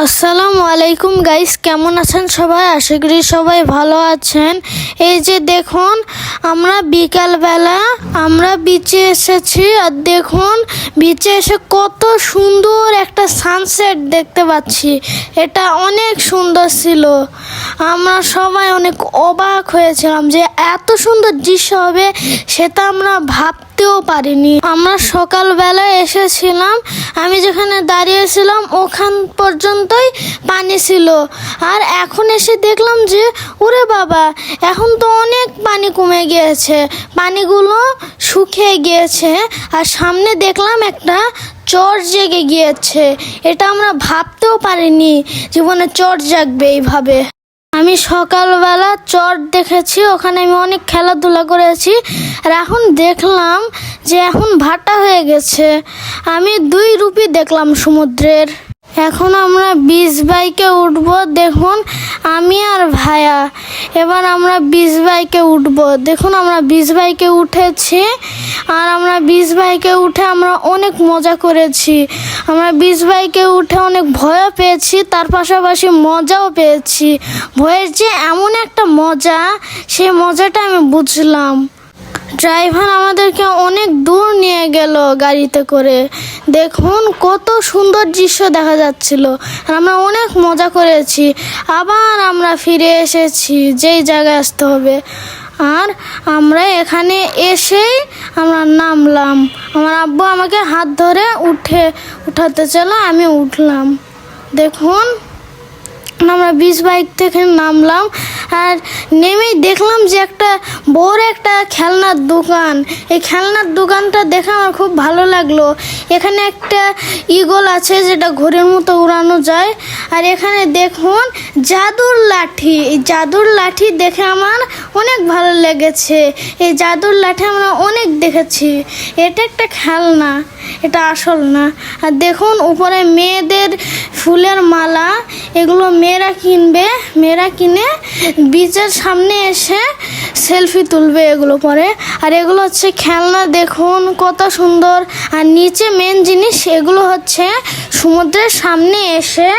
আসসালামু আলাইকুম গাইস, কেমন আছেন সবাই? আশা করি সবাই ভালো আছেন। এই যে দেখুন, আমরা বিকালবেলা বিচে এসেছি, আর দেখুন বিচে এসে কত সুন্দর একটা সানসেট দেখতে পাচ্ছি। এটা অনেক সুন্দর ছিল। আমরা সবাই অনেক অবাক হয়েছিলাম যে এত সুন্দর দৃশ্য হবে, সেটা আমরা ভাবতেও পারিনি। আমরা সকালবেলা এসেছিলাম, আমি যেখানে দাঁড়িয়েছিলাম ওখান পর্যন্তই পানি ছিল, আর এখন এসে দেখলাম যে ওরে বাবা, এখন তো অনেক পানি কমে গিয়েছে, পানিগুলো শুকিয়ে গিয়েছে, আর সামনে দেখলাম একটা চর জেগে গিয়েছে। এটা আমরা ভাবতেও পারিনি জীবনে চর জাগবে এইভাবে। আমি সকালবেলা চর দেখেছি, ওখানে আমি অনেক খেলাধুলা করেছি, আর এখন দেখলাম যে এখন ভাটা হয়ে গেছে। আমি 2 রূপই দেখলাম সমুদ্রের। এখন আমরা বিচ বাইকে উঠবো। দেখুন, আমি আর ভাইয়া এবার আমরা বিচ বাইকে উঠবো। দেখুন, আমরা বিচ বাইকে উঠেছি, আর আমরা বিচ বাইকে উঠে আমরা অনেক মজা করেছি। আমরা বিচ বাইকে উঠে অনেক ভয়ও পেয়েছি, তার পাশাপাশি মজাও পেয়েছি। ভয়ের যে এমন একটা মজা, সেই মজাটা আমি বুঝলাম। ড্রাইভার আমাদেরকে অনেক দূর নিয়ে গেল গাড়িতে করে। দেখুন কত সুন্দর দৃশ্য দেখা যাচ্ছিল, আর আমরা অনেক মজা করেছি। আবার আমরা ফিরে এসেছি যেই জায়গায় আসতে হবে, আর আমরা এখানে এসেই আমরা নামলাম। আমার আব্বু আমাকে হাত ধরে উঠাতে চলো, আমি উঠলাম। দেখুন, আমরা বিচ বাইক থেকে নামলাম, আর নেমেই দেখলাম যে একটা বড় একটা খেলনার দোকান। এই খেলনার দোকানটা দেখে আমার খুব ভালো লাগলো। এখানে একটা ঈগল আছে যেটা ঘোড়ার মতো উড়ানো যায়, আর এখানে দেখুন জাদুর লাঠি। এই জাদুর লাঠি দেখে আমার অনেক ভালো লেগেছে। এই জাদুর লাঠি আমরা অনেক দেখেছি। এটা একটা খেলনা, এটা আসল না। আর দেখুন উপরে মেয়েদের ফুলের মালা, এগুলো মেয়েরা কিনবে, মেয়েরা কিনে বিচের সামনে এসে সেলফি তুলবে এগুলো পরে। আর এগুলো হচ্ছে খেলনা, দেখুন কত সুন্দর। আর নিচে মেন জিনিস, এগুলো হচ্ছে সমুদ্রের সামনে এসে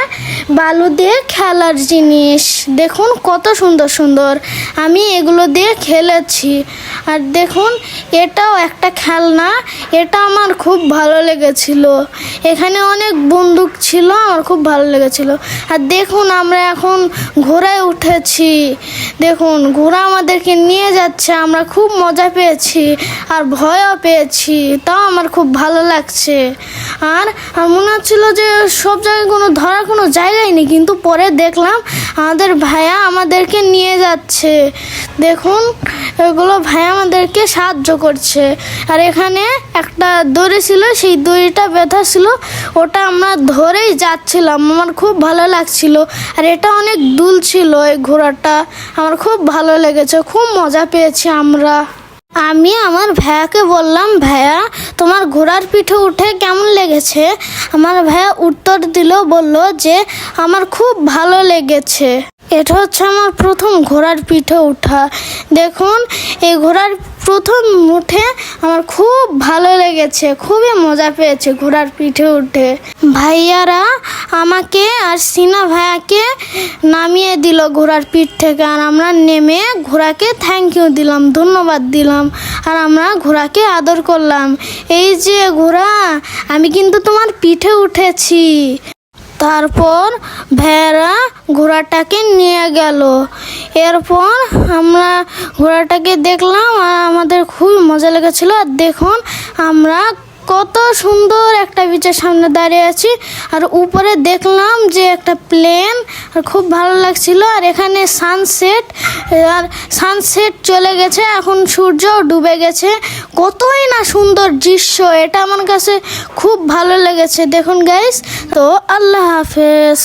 বালু দিয়ে খেলার জিনিস। দেখুন কত সুন্দর সুন্দর, আমি এগুলো দিয়ে খেলেছি। আর দেখুন এটাও একটা খেলনা, এটা আমার খুব ভালো লেগেছিল। এখানে অনেক বন্দুক ছিল, আমার খুব ভালো লেগেছিল। আর দেখুন আমরা এখন ঘোড়ায় উঠেছি। দেখুন ঘোড়া আমাদেরকে নিয়ে যাচ্ছে, আমরা খুব মজা পেয়েছি আর ভয়ও পেয়েছি, তাও আমার খুব ভালো লাগছে। আর মনে হচ্ছিল যে সব জায়গায় ধরার কোনো জায়গাই নেই, কিন্তু পরে দেখলাম আমাদের ভাইয়া আমাদেরকে নিয়ে যাচ্ছে। দেখুন এগুলো ভাইয়া আমাদেরকে সাহায্য করছে। আর এখানে একটা দড়ি ছিল, সেই দড়িটা বেঁধা ছিল, ওটা আমরা ধরেই যাচ্ছিলাম। আমার খুব ভালো লাগছিল, আর এটা অনেক দুল ছিল। এই ঘোড়াটা আমার খুব ভালো লেগেছে, খুব মজা পেয়েছি আমরা। আমি আমার ভাইয়াকে বললাম, ভাইয়া তোমার ঘোড়ার পিঠে উঠে কেমন লেগেছে? আমার ভাইয়া উত্তর দিল, বলল যে আমার খুব ভালো লেগেছে। এটা হচ্ছে আমার প্রথম ঘোড়ার পিঠে ওঠা। দেখুন এই ঘোড়ার প্রথম উঠে আমার খুব ভালো লেগেছে, খুবই মজা পেয়েছে ঘোড়ার পিঠে উঠে। ভাইয়ারা আমাকে আর সিনা ভাইয়াকে নামিয়ে দিল ঘোড়ার পিঠ থেকে, আর আমরা নেমে ঘোড়াকে থ্যাংক ইউ দিলাম, ধন্যবাদ দিলাম, আর আমরা ঘোড়াকে আদর করলাম। এই যে ঘোড়া, আমি কিন্তু তোমার পিঠে উঠেছি। তারপর ভাইয়ারা ঘোড়াটাকে নিয়ে গেল। এরপর আমরা ঘোড়াটাকে দেখলাম, আর আমাদের খুবই মজা লেগেছিল। আর দেখুন আমরা কত সুন্দর একটা বিচের সামনে দাঁড়িয়ে আছি, আর উপরে দেখলাম যে একটা প্লেন, আর খুব ভালো লাগছিল। আর এখানে সানসেট চলে গেছে, এখন সূর্যও ডুবে গেছে। কতই না সুন্দর দৃশ্য, এটা আমার কাছে খুব ভালো লেগেছে। দেখুন গাইস, তো আল্লাহ হাফেজ।